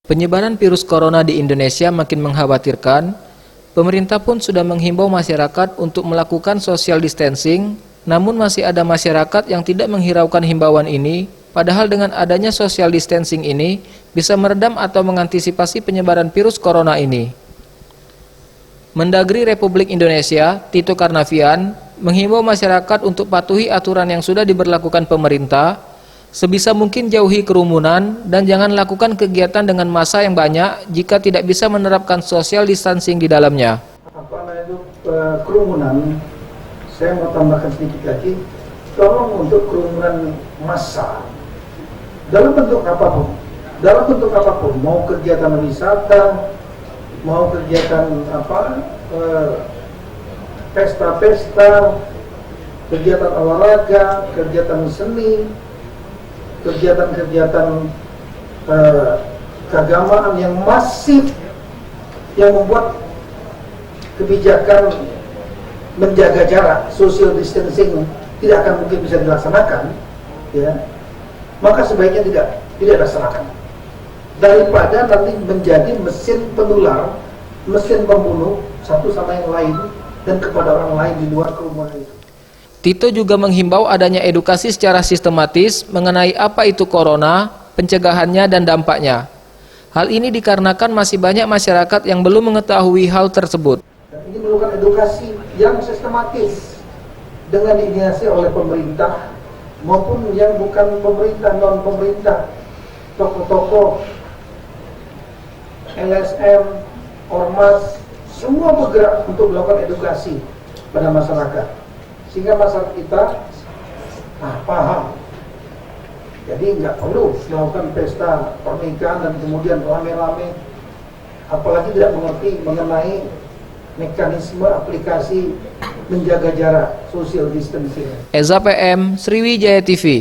Penyebaran virus corona di Indonesia makin mengkhawatirkan. Pemerintah pun sudah menghimbau masyarakat untuk melakukan social distancing, namun masih ada masyarakat yang tidak menghiraukan himbauan ini, padahal dengan adanya social distancing ini bisa meredam atau mengantisipasi penyebaran virus corona ini. Mendagri Republik Indonesia, Tito Karnavian, menghimbau masyarakat untuk patuhi aturan yang sudah diberlakukan pemerintah, sebisa mungkin jauhi kerumunan dan jangan lakukan kegiatan dengan massa yang banyak jika tidak bisa menerapkan social distancing di dalamnya. Kerumunan, saya mau tambahkan sedikit lagi, tolong untuk kerumunan massa dalam bentuk apapun, mau kegiatan wisata, mau kegiatan pesta-pesta, kegiatan olahraga, kegiatan seni, kegiatan-kegiatan keagamaan yang masif, yang membuat kebijakan menjaga jarak, social distancing tidak akan mungkin bisa dilaksanakan, ya, maka sebaiknya tidak dilaksanakan, daripada nanti menjadi mesin penular, mesin pembunuh satu sama yang lain dan kepada orang lain di luar kerumunan itu. Tito juga menghimbau adanya edukasi secara sistematis mengenai apa itu corona, pencegahannya dan dampaknya. Hal ini dikarenakan masih banyak masyarakat yang belum mengetahui hal tersebut. Ini memerlukan edukasi yang sistematis dengan diinisiasi oleh pemerintah maupun yang bukan pemerintah, non pemerintah, tokoh-tokoh, LSM, ormas, semua bergerak untuk melakukan edukasi pada masyarakat, sehingga masyarakat kita paham. Jadi nggak perlu melakukan pesta pernikahan dan kemudian rame-rame, apalagi tidak mengerti mengenai mekanisme aplikasi menjaga jarak social distancing. Eza PM, Sriwijaya TV.